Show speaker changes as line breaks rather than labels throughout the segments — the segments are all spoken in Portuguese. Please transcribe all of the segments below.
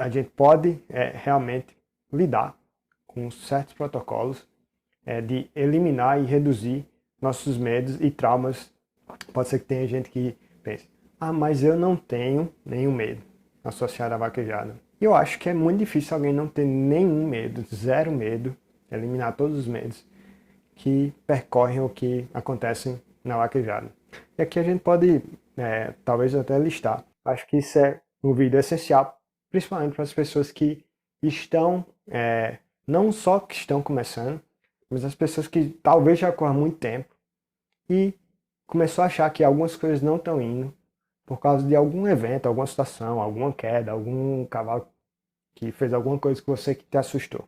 a gente pode realmente lidar com certos protocolos de eliminar e reduzir nossos medos e traumas. Pode ser que tenha gente que pense, mas eu não tenho nenhum medo associado à vaquejada. Eu acho que é muito difícil alguém não ter nenhum medo, zero medo, eliminar todos os medos que percorrem o que acontecem na vaquejada. E aqui a gente pode, talvez até listar. Acho que isso é um vídeo essencial, principalmente para as pessoas que estão, não só que estão começando, mas as pessoas que talvez já corram muito tempo e começou a achar que algumas coisas não estão indo por causa de algum evento, alguma situação, alguma queda, algum cavalo que fez alguma coisa que você que te assustou.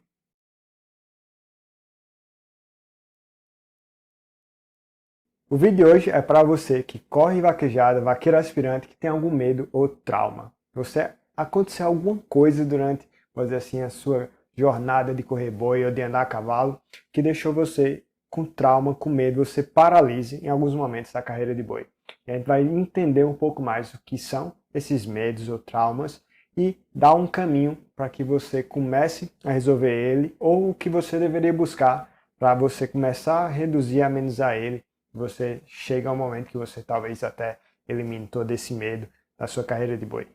O vídeo de hoje é para você que corre vaquejada, vaqueiro aspirante, que tem algum medo ou trauma. Você aconteceu alguma coisa durante, vamos dizer assim, a sua jornada de correr boi ou de andar a cavalo, que deixou você com trauma, com medo, você paralise em alguns momentos da carreira de boi. E a gente vai entender um pouco mais o que são esses medos ou traumas e dar um caminho para que você comece a resolver ele ou o que você deveria buscar para você começar a reduzir, amenizar ele. Você chega ao momento que você talvez até elimine todo esse medo da sua carreira de boi.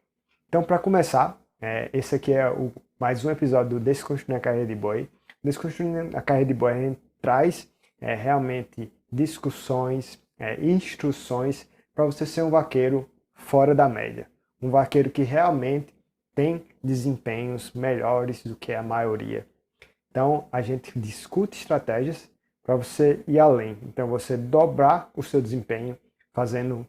Então, para começar, esse aqui é mais um episódio do Desconstruindo a Carreira de Boi. Desconstruindo a Carreira de Boi, a gente traz realmente discussões, instruções para você ser um vaqueiro fora da média. Um vaqueiro que realmente tem desempenhos melhores do que a maioria. Então, a gente discute estratégias para você ir além. Então, você dobrar o seu desempenho, fazendo,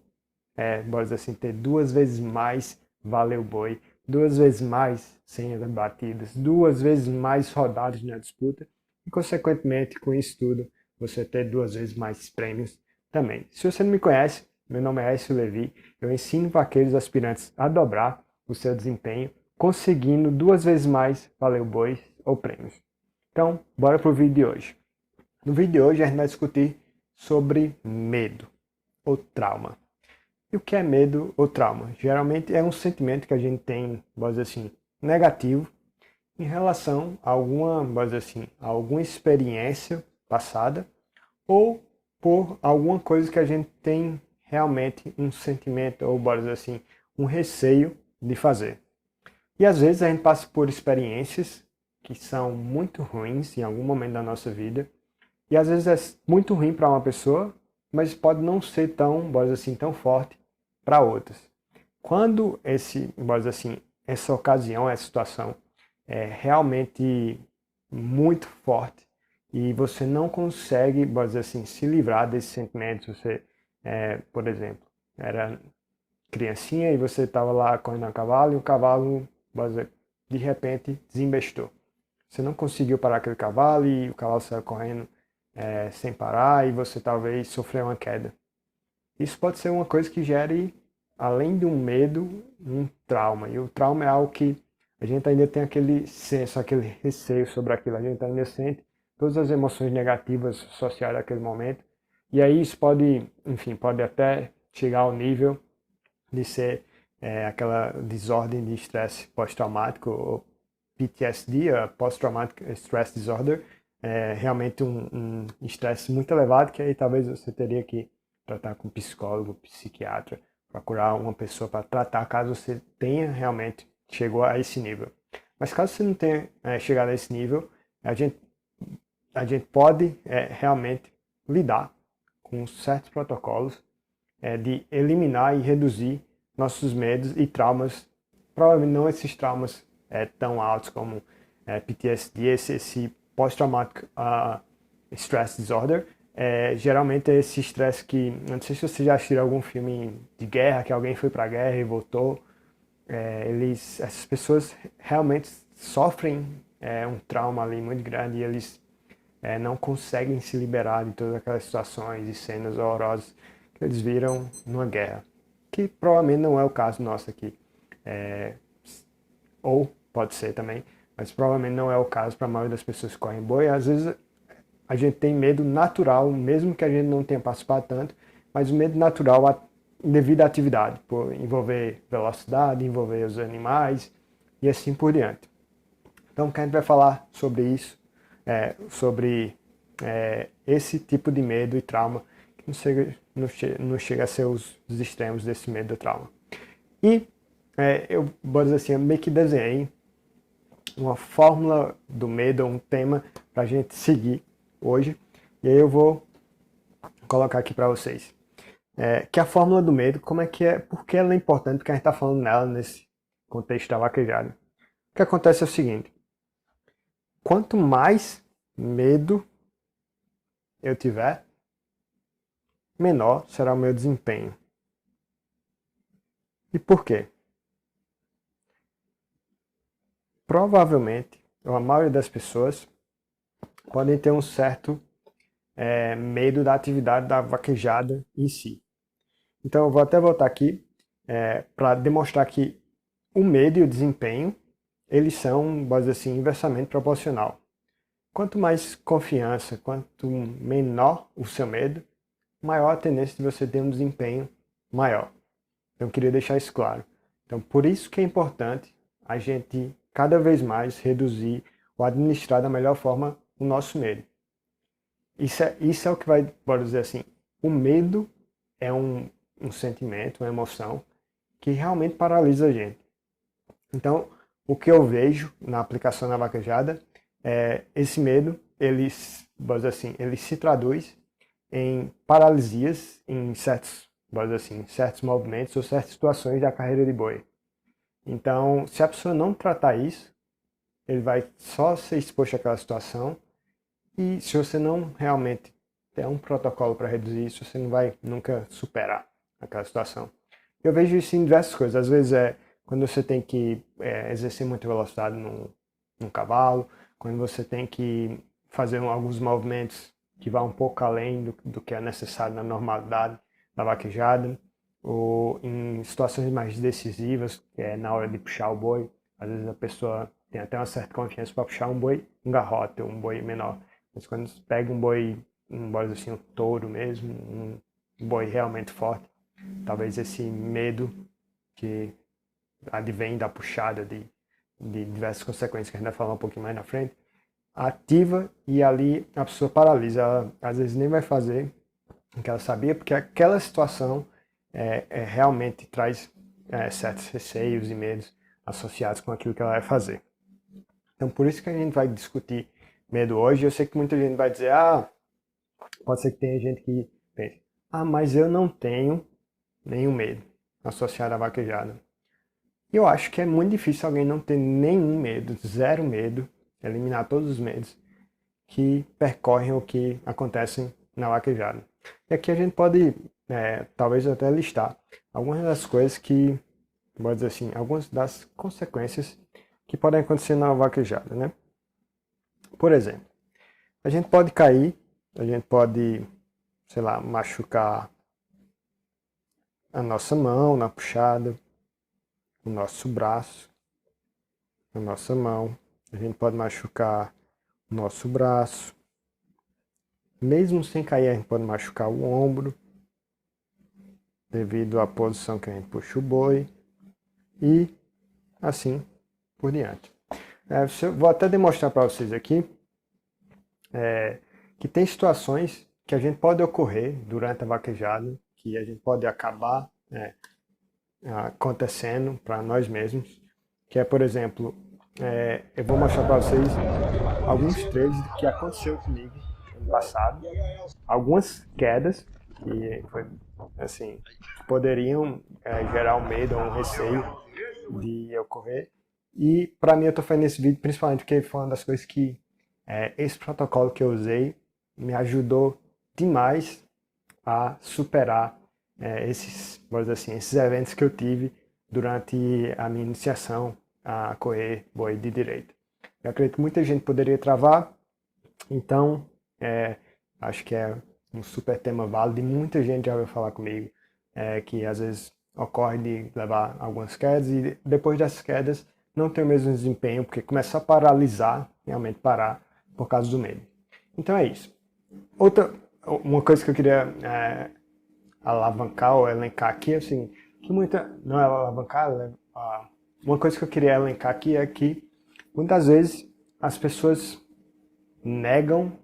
bora dizer assim, ter 2 vezes mais valeu boi, 2 vezes mais 100 batidas, 2 vezes mais rodadas na disputa e, consequentemente, com isso tudo, você ter 2 vezes mais prêmios também. Se você não me conhece, meu nome é Écio Levi, eu ensino vaqueiros aspirantes a dobrar o seu desempenho, conseguindo 2 vezes mais valeu boi ou prêmios. Então, bora pro vídeo de hoje. No vídeo de hoje a gente vai discutir sobre medo ou trauma. E o que é medo ou trauma? Geralmente é um sentimento que a gente tem, vamos dizer assim, negativo em relação a alguma, vamos dizer assim, a alguma experiência passada ou por alguma coisa que a gente tem realmente um sentimento ou, vamos dizer assim, um receio de fazer. E às vezes a gente passa por experiências que são muito ruins em algum momento da nossa vida. E às vezes é muito ruim para uma pessoa, mas pode não ser tão, vamos dizer assim, tão forte para outras. Quando vamos dizer assim, essa ocasião, essa situação é realmente muito forte e você não consegue, vamos dizer assim, se livrar desses sentimentos, você, por exemplo, era criancinha e você estava lá correndo a cavalo e o cavalo, vamos dizer, de repente desembestou. Você não conseguiu parar aquele cavalo e o cavalo saiu correndo sem parar e você talvez sofreu uma queda. Isso pode ser uma coisa que gere, além de um medo, um trauma. E o trauma é algo que a gente ainda tem aquele senso, aquele receio sobre aquilo. A gente ainda sente todas as emoções negativas associadas àquele momento. E aí isso pode, enfim, pode até chegar ao nível de ser aquela desordem de estresse pós-traumático, ou PTSD, Post-Traumatic Stress Disorder, realmente um estresse muito elevado que aí talvez você teria que tratar com psicólogo, psiquiatra, procurar uma pessoa para tratar caso você tenha realmente chegou a esse nível. Mas caso você não tenha chegado a esse nível, a gente pode realmente lidar com certos protocolos de eliminar e reduzir nossos medos e traumas. Provavelmente não esses traumas tão altos como PTSD, esse Post-Traumatic Stress Disorder. Geralmente é esse estresse que, não sei se você já assistiu algum filme de guerra, que alguém foi para a guerra e voltou. Essas pessoas realmente sofrem um trauma ali muito grande e eles não conseguem se liberar de todas aquelas situações e cenas horrorosas que eles viram numa guerra, que provavelmente não é o caso nosso aqui, ou pode ser também, mas provavelmente não é o caso para a maioria das pessoas que correm boi. Às vezes a gente tem medo natural, mesmo que a gente não tenha participado tanto, mas o medo natural devido à atividade, por envolver velocidade, envolver os animais, e assim por diante. Então, o que a gente vai falar sobre isso, sobre esse tipo de medo e trauma, que não chega a ser os extremos desse medo e trauma. E eu, vou dizer assim, eu meio que desenhei uma fórmula do medo, um tema para a gente seguir hoje. E aí eu vou colocar aqui para vocês. Que a fórmula do medo, como é que é, por que ela é importante, porque a gente está falando nela nesse contexto da vaquejada. O que acontece é o seguinte: quanto mais medo eu tiver, menor será o meu desempenho. E por quê? Provavelmente, ou a maioria das pessoas, podem ter um certo medo da atividade da vaquejada em si. Então eu vou até voltar aqui para demonstrar que o medo e o desempenho, eles são, vamos dizer assim, inversamente proporcional. Quanto mais confiança, quanto menor o seu medo, maior a tendência de você ter um desempenho maior. Então eu queria deixar isso claro. Então por isso que é importante a gente cada vez mais reduzir ou administrar da melhor forma o nosso medo. Isso é o que vai, pode dizer assim, o medo é um sentimento, uma emoção que realmente paralisa a gente. Então, o que eu vejo na aplicação da vaquejada é esse medo, ele, vamos dizer assim, ele se traduz em paralisias em certos, vamos dizer assim, certos movimentos ou certas situações da carreira de boi. Então, se a pessoa não tratar isso, ele vai só ser exposto àquela situação. E se você não realmente ter um protocolo para reduzir isso, você não vai nunca superar aquela situação. Eu vejo isso em diversas coisas. Às vezes é quando você tem que exercer muita velocidade num cavalo, quando você tem que fazer alguns movimentos que vão um pouco além do que é necessário na normalidade da vaquejada, ou em situações mais decisivas, que é na hora de puxar o boi. Às vezes a pessoa tem até uma certa confiança para puxar um boi, um garrote, um boi menor. Mas quando você pega um boi assim, um touro mesmo, um boi realmente forte, talvez esse medo que advém da puxada de diversas consequências que a gente vai falar um pouquinho mais na frente, ativa e ali a pessoa paralisa. Ela às vezes nem vai fazer o que ela sabia, porque aquela situação realmente traz certos receios e medos associados com aquilo que ela vai fazer. Então por isso que a gente vai discutir medo hoje. Eu sei que muita gente vai dizer, pode ser que tenha gente que pense, mas eu não tenho nenhum medo associado à vaquejada. Eu acho que é muito difícil alguém não ter nenhum medo, zero medo, eliminar todos os medos que percorrem ou que acontecem na vaquejada. E aqui a gente pode, talvez até listar algumas das coisas que, vou dizer assim, algumas das consequências que podem acontecer na vaquejada, né? Por exemplo, a gente pode cair, a gente pode, sei lá, machucar a nossa mão na puxada, o nosso braço, a nossa mão. A gente pode machucar o nosso braço. Mesmo sem cair, a gente pode machucar o ombro, devido à posição que a gente puxa o boi. E assim por diante. Vou até demonstrar para vocês aqui que tem situações que a gente pode ocorrer durante a vaquejada, que a gente pode acabar acontecendo para nós mesmos, que é, por exemplo, eu vou mostrar para vocês alguns trechos que aconteceu comigo no passado, algumas quedas que foi assim, que poderiam gerar um medo ou um receio de ocorrer. E para mim eu estou fazendo esse vídeo principalmente porque foi uma das coisas que esse protocolo que eu usei me ajudou demais a superar vamos dizer assim, esses eventos que eu tive durante a minha iniciação a correr boi de direita. Eu acredito que muita gente poderia travar, então acho que é um super tema válido e muita gente já veio falar comigo que às vezes ocorre de levar algumas quedas e depois dessas quedas não ter o mesmo desempenho, porque começa a paralisar, realmente parar, por causa do medo. Então é isso. Uma coisa que eu queria alavancar ou elencar aqui, assim, que muita, não é alavancar, uma coisa que eu queria elencar aqui é que muitas vezes as pessoas negam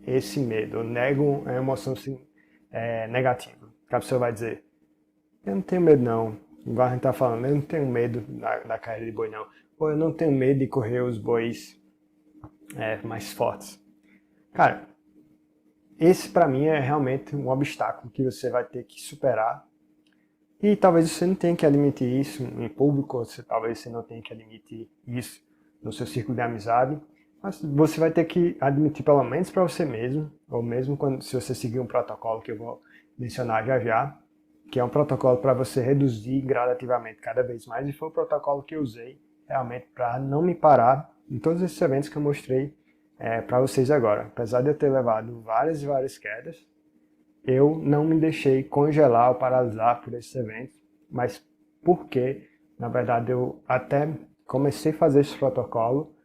esse medo, negam a emoção assim, negativa. Que a pessoa vai dizer, eu não tenho medo não, igual a gente tá falando, eu não tenho medo da carreira de boi não. Ou eu não tenho medo de correr os bois mais fortes. Cara, esse para mim é realmente um obstáculo que você vai ter que superar. E talvez você não tenha que admitir isso em público, talvez você não tenha que admitir isso no seu círculo de amizade, mas você vai ter que admitir pelo menos para você mesmo, ou mesmo se você seguir um protocolo que eu vou mencionar já já, que é um protocolo para você reduzir gradativamente cada vez mais, e foi o protocolo que eu usei realmente para não me parar em todos esses eventos que eu mostrei para vocês agora. Apesar de eu ter levado várias e várias quedas, eu não me deixei congelar ou paralisar por esses eventos, mas porque, na verdade, eu até comecei a fazer esse protocolo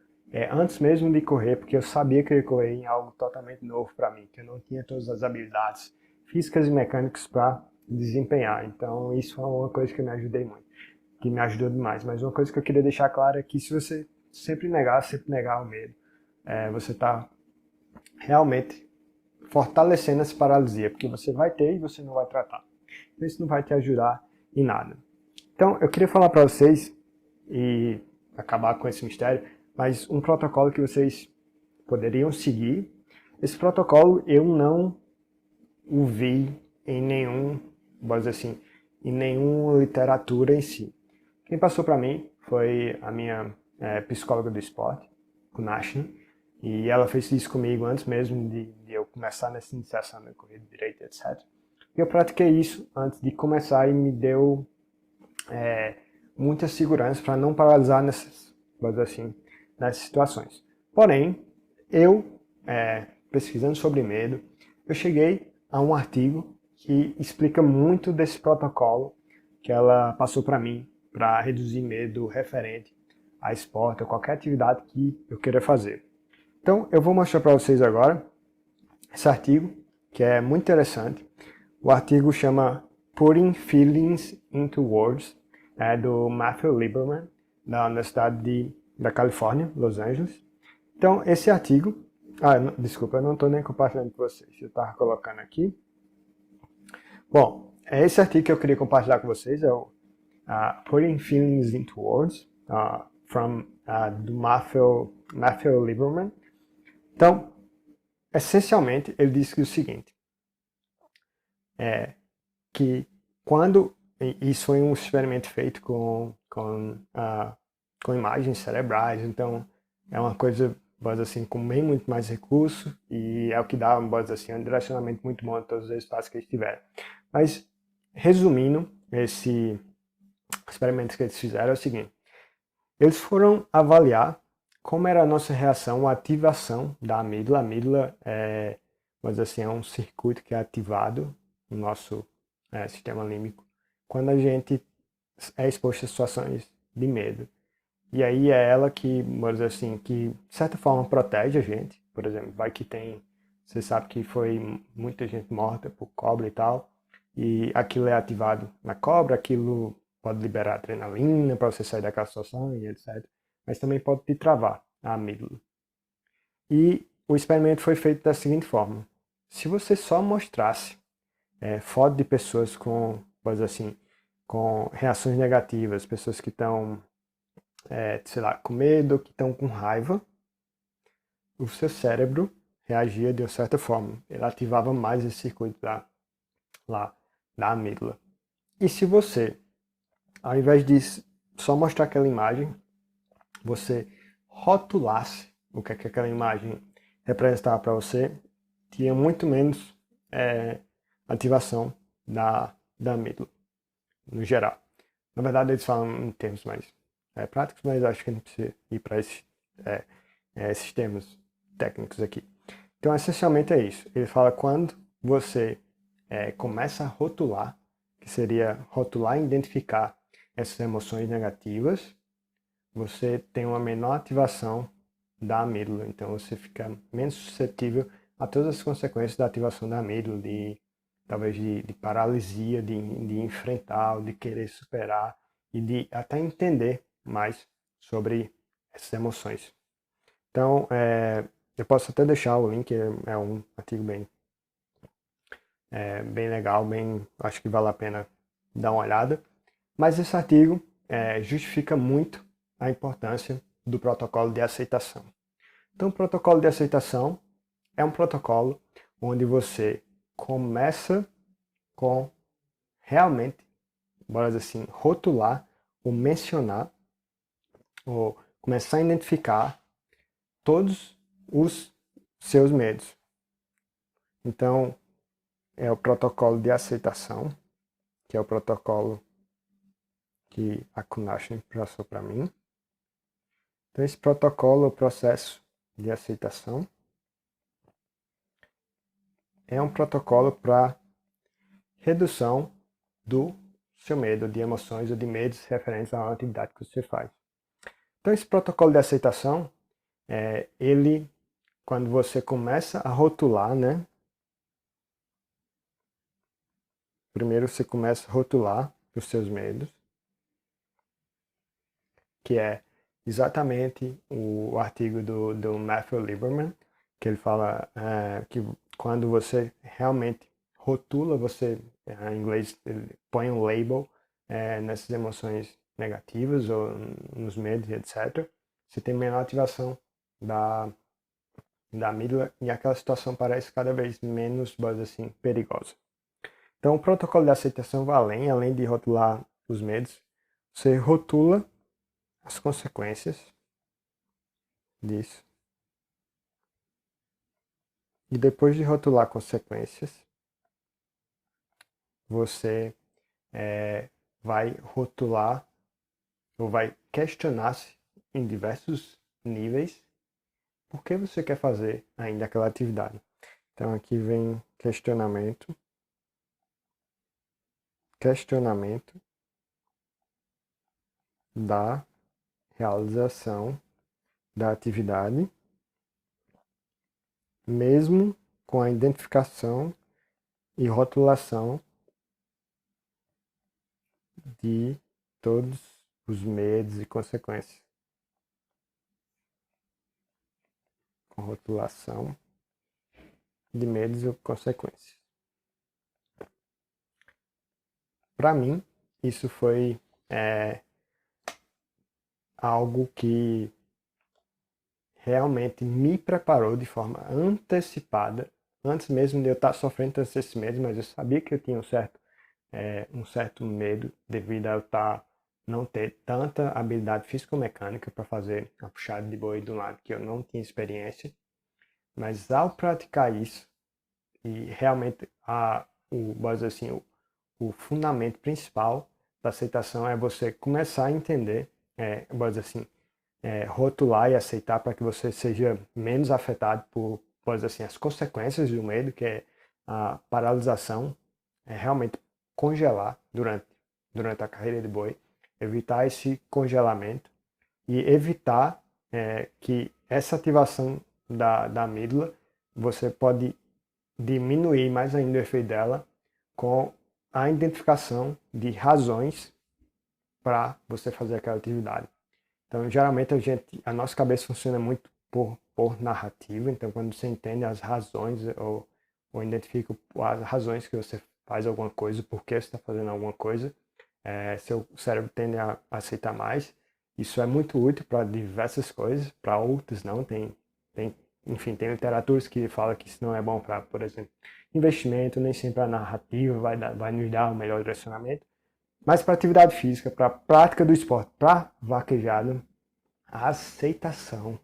antes mesmo de correr, porque eu sabia que eu ia correr em algo totalmente novo para mim, que eu não tinha todas as habilidades físicas e mecânicas para desempenhar. Então, isso foi uma coisa que eu me ajudei muito, que me ajudou demais. Mas uma coisa que eu queria deixar claro é que se você sempre negar o medo, você está realmente fortalecendo essa paralisia, porque você vai ter e você não vai tratar. Então isso não vai te ajudar em nada. Então eu queria falar para vocês e acabar com esse mistério, mas um protocolo que vocês poderiam seguir. Esse protocolo eu não o vi em nenhum, vamos dizer assim, em nenhuma literatura em si. Quem passou para mim foi a minha psicóloga do esporte, o Nashna, e ela fez isso comigo antes mesmo de eu começar nessa iniciação da corrida de direito, etc. E eu pratiquei isso antes de começar e me deu muita segurança para não paralisar nessas, vamos dizer assim, nessas situações. Porém, eu, pesquisando sobre medo, eu cheguei a um artigo que explica muito desse protocolo que ela passou para mim para reduzir medo referente a esporte ou qualquer atividade que eu queira fazer. Então, eu vou mostrar para vocês agora esse artigo, que é muito interessante. O artigo chama Putting Feelings into Words, é do Matthew Lieberman, da Universidade da Califórnia, Los Angeles. Então, esse artigo... desculpa, eu não estou nem compartilhando com vocês. Eu estava colocando aqui. Bom, esse artigo que eu queria compartilhar com vocês é o Putting Feelings into Words, do Matthew Lieberman. Então, essencialmente, ele diz que o seguinte, que quando, isso foi um experimento feito com imagens cerebrais, então é uma coisa, assim, com bem muito mais recurso e é o que dá, assim, um direcionamento muito bom a todos os resultados que eles tiveram. Mas, resumindo, esse experimento que eles fizeram é o seguinte, eles foram avaliar como era a nossa reação à ativação da amígdala. A amígdala mas assim, é um circuito que é ativado no nosso sistema límbico quando a gente é exposto a situações de medo. E aí é ela que, vamos dizer assim, que de certa forma protege a gente. Por exemplo, vai que você sabe que foi muita gente morta por cobra e tal, e aquilo é ativado na cobra, aquilo pode liberar adrenalina para você sair daquela situação e etc. Mas também pode te travar a amígdala. E o experimento foi feito da seguinte forma. Se você só mostrasse foto de pessoas com, vamos dizer assim, com reações negativas, pessoas que estão, sei lá, com medo, que estão com raiva, o seu cérebro reagia de uma certa forma. Ele ativava mais esse circuito da amígdala. E se você, ao invés de só mostrar aquela imagem, você rotulasse o que aquela imagem representava para você, tinha muito menos ativação da amígdala, no geral. Na verdade, eles falam em termos mais práticos, mas acho que a gente precisa ir para esses termos técnicos aqui. Então, essencialmente é isso. Ele fala quando você começa a rotular, que seria rotular e identificar essas emoções negativas, você tem uma menor ativação da amígdala. Então, você fica menos suscetível a todas as consequências da ativação da amígdala, talvez de paralisia, de enfrentar, de querer superar e de até entender mais sobre essas emoções. Então, eu posso até deixar o link, é um artigo bem legal, acho que vale a pena dar uma olhada. Mas esse artigo justifica muito a importância do protocolo de aceitação. Então, o protocolo de aceitação é um protocolo onde você começa com realmente, bora dizer assim, rotular ou mencionar, ou começar a identificar todos os seus medos. Então, é o protocolo de aceitação, que é o protocolo que a Kunashni passou para mim. Então, esse protocolo, o processo de aceitação, é um protocolo para redução do seu medo, de emoções ou de medos referentes a uma atividade que você faz. Então, esse protocolo de aceitação, ele, quando você começa a rotular, né? Primeiro você começa a rotular os seus medos, que é exatamente o artigo do Matthew Lieberman, que ele fala que quando você realmente rotula, você, em inglês, ele põe um label nessas emoções negativas ou nos medos, etc., você tem menor ativação da amígdala e aquela situação parece cada vez menos, assim, perigosa. Então, o protocolo de aceitação vai além de rotular os medos, você rotula as consequências disso. E depois de rotular consequências, você vai rotular ou vai questionar-se em diversos níveis por que você quer fazer ainda aquela atividade. Então aqui vem questionamento da realização da atividade, mesmo com a identificação e rotulação de todos os medos e consequências. Com rotulação de medos e consequências. Para mim, isso foi algo que realmente me preparou de forma antecipada, antes mesmo de eu estar sofrendo esses medos, mas eu sabia que eu tinha um certo medo devido a eu não ter tanta habilidade físico-mecânica para fazer a puxada de boi do lado que eu não tinha experiência. Mas ao praticar isso, e realmente o fundamento principal da aceitação é você começar a entender, rotular e aceitar para que você seja menos afetado por, as consequências do medo, que é a paralisação, realmente congelar durante a carreira de boi, evitar esse congelamento e evitar que essa ativação da amígdala, você pode diminuir mais ainda o efeito dela com a identificação de razões para você fazer aquela atividade. Então, geralmente a nossa cabeça funciona muito por narrativa. Então, quando você entende as razões ou identifica as razões que você faz alguma coisa, por que você está fazendo alguma coisa, seu cérebro tende a aceitar mais. Isso é muito útil para diversas coisas, para outras não. Enfim, tem literaturas que falam que isso não é bom para, por exemplo, investimento, nem sempre a narrativa vai nos dar o melhor direcionamento. Mas para atividade física, para a prática do esporte, para vaquejada, a aceitação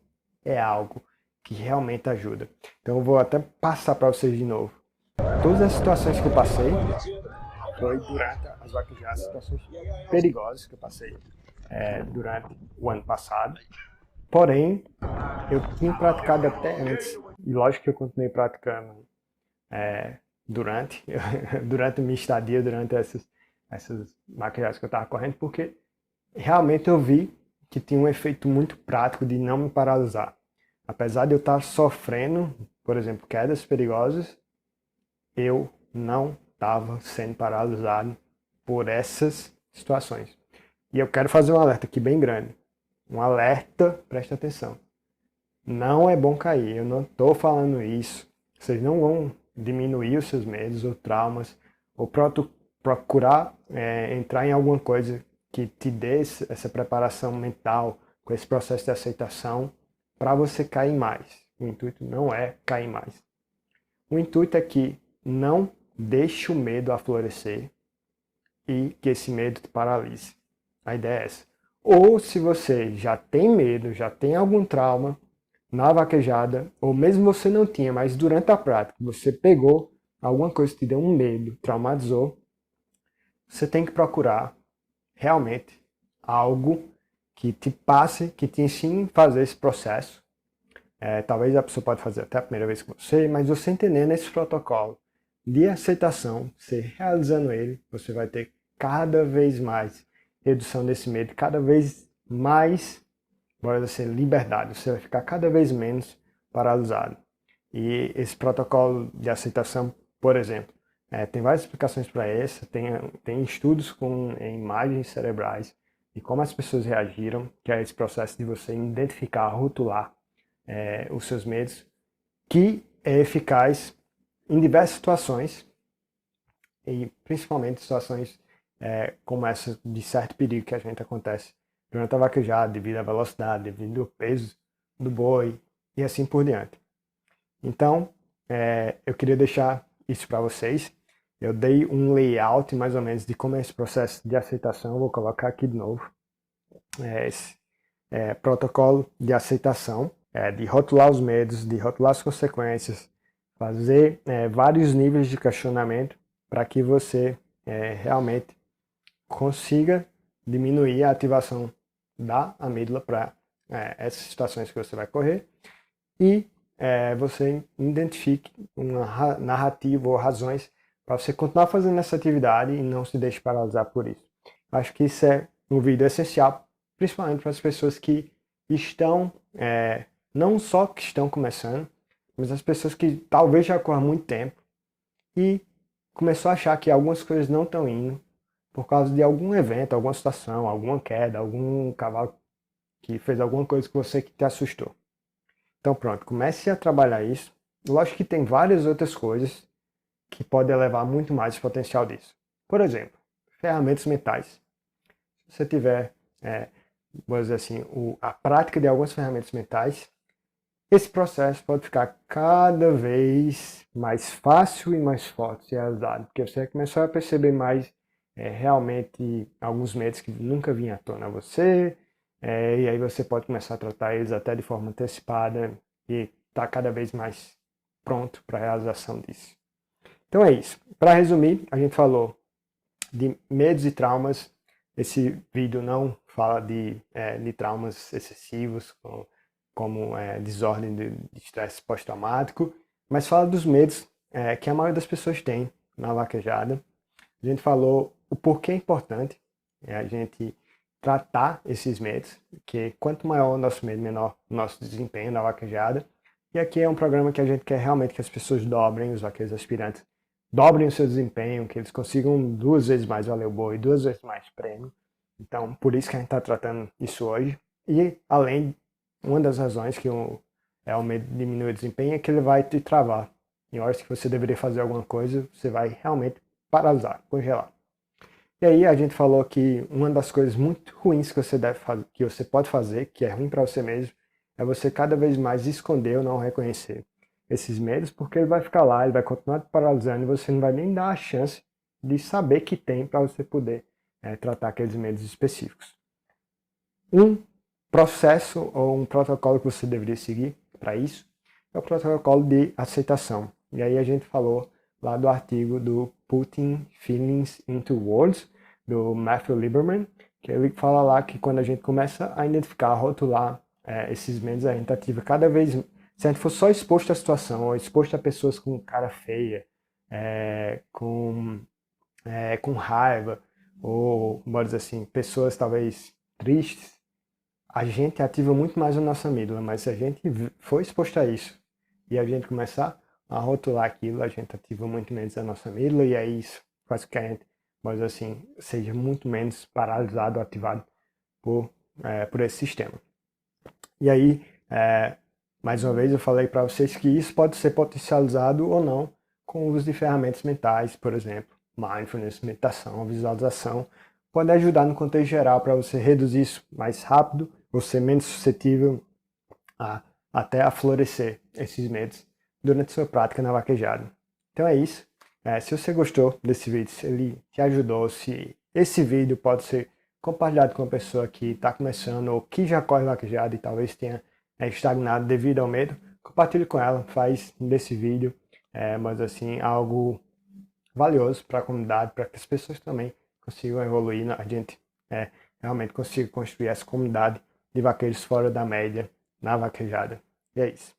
é algo que realmente ajuda. Então eu vou até passar para vocês de novo. Todas as situações que eu passei foi durante as vaquejadas, situações perigosas que eu passei durante o ano passado. Porém, eu tinha praticado até antes, e lógico que eu continuei praticando durante a minha estadia, durante essas maquiagens que eu estava correndo, porque realmente eu vi que tinha um efeito muito prático de não me paralisar. Apesar de eu estar sofrendo, por exemplo, quedas perigosas, eu não estava sendo paralisado por essas situações. E eu quero fazer um alerta aqui bem grande. Um alerta, presta atenção. Não é bom cair, eu não estou falando isso. Vocês não vão diminuir os seus medos ou traumas, ou procurar entrar em alguma coisa que te dê essa preparação mental, com esse processo de aceitação, para você cair mais. O intuito não é cair mais. O intuito é que não deixe o medo aflorescer e que esse medo te paralise. A ideia é essa. Ou se você já tem medo, já tem algum trauma na vaquejada, ou mesmo você não tinha, mas durante a prática você pegou alguma coisa que te deu um medo, traumatizou, você tem que procurar realmente algo que te passe, que te ensine a fazer esse processo. Talvez a pessoa pode fazer até a primeira vez com você, mas você entendendo esse protocolo de aceitação, você realizando ele, você vai ter cada vez mais redução desse medo, cada vez mais, bora dizer, liberdade. Você vai ficar cada vez menos paralisado. E esse protocolo de aceitação, por exemplo, tem várias explicações para essa, tem estudos com imagens cerebrais e como as pessoas reagiram, que é esse processo de você identificar, rotular os seus medos, que é eficaz em diversas situações, e principalmente situações como essa de certo perigo que a gente acontece durante a vaquejada, devido à velocidade, devido ao peso do boi e assim por diante. Então, eu queria deixar isso para vocês. Eu dei um layout mais ou menos de como é esse processo de aceitação. Eu vou colocar aqui de novo esse protocolo de aceitação, de rotular os medos, de rotular as consequências, fazer vários níveis de questionamento para que você realmente consiga diminuir a ativação da amígdala para essas situações que você vai correr e você identifique uma narrativa ou razões para você continuar fazendo essa atividade e não se deixe paralisar por isso. Acho que isso é um vídeo essencial, principalmente para as pessoas que estão, não só que estão começando, mas as pessoas que talvez já corram há muito tempo e começou a achar que algumas coisas não estão indo por causa de algum evento, alguma situação, alguma queda, algum cavalo que fez alguma coisa com você que te assustou. Então pronto, comece a trabalhar isso. Lógico que tem várias outras coisas que podem elevar muito mais o potencial disso. Por exemplo, ferramentas mentais. Se você tiver, vamos dizer assim, a prática de algumas ferramentas mentais, esse processo pode ficar cada vez mais fácil e mais forte de ser realizado, porque você vai começar a perceber mais realmente alguns medos que nunca vinham à tona a você, e aí você pode começar a tratar eles até de forma antecipada e estar cada vez mais pronto para a realização disso. Então é isso. Para resumir, a gente falou de medos e traumas. Esse vídeo não fala de traumas excessivos, como desordem de estresse pós-traumático, mas fala dos medos que a maioria das pessoas tem na vaquejada. A gente falou o porquê é importante a gente tratar esses medos, que quanto maior o nosso medo, menor o nosso desempenho na vaquejada. E aqui é um programa que a gente quer realmente que as pessoas dobrem, os vaqueiros aspirantes, dobrem o seu desempenho, que eles consigam 2 vezes mais valer o boi, 2 vezes mais prêmio. Então, por isso que a gente está tratando isso hoje. E, além, uma das razões que o medo diminui o desempenho é que ele vai te travar. Em horas que você deveria fazer alguma coisa, você vai realmente paralisar, congelar. E aí a gente falou que uma das coisas muito ruins que você deve fazer, que você pode fazer, que é ruim para você mesmo, é você cada vez mais esconder ou não reconhecer esses medos, porque ele vai ficar lá, ele vai continuar te paralisando e você não vai nem dar a chance de saber que tem para você poder tratar aqueles medos específicos. Um processo ou um protocolo que você deveria seguir para isso é o protocolo de aceitação. E aí a gente falou lá do artigo do Putting Feelings into Words, do Matthew Lieberman, que ele fala lá que quando a gente começa a identificar, a rotular esses medos, a gente ativa cada vez. Se a gente for só exposto à situação, ou exposto a pessoas com cara feia, com raiva, ou, bora dizer assim, pessoas talvez tristes, a gente ativa muito mais a nossa amígdala, mas se a gente for exposto a isso e a gente começar a rotular aquilo, a gente ativa muito menos a nossa amígdala e aí isso faz com que a gente, mas assim, seja muito menos paralisado ou ativado por esse sistema. E aí, mais uma vez, eu falei para vocês que isso pode ser potencializado ou não com o uso de ferramentas mentais, por exemplo, mindfulness, meditação, visualização, pode ajudar no contexto geral para você reduzir isso mais rápido, você menos suscetível até a florescer esses medos durante sua prática na vaquejada. Então é isso. Se você gostou desse vídeo, se ele te ajudou, se esse vídeo pode ser compartilhado com uma pessoa que está começando ou que já corre vaquejada e talvez tenha estagnado devido ao medo, compartilhe com ela, faz desse vídeo, mas assim, algo valioso para a comunidade, para que as pessoas também consigam evoluir, a gente realmente consiga construir essa comunidade de vaqueiros fora da média na vaquejada. E é isso.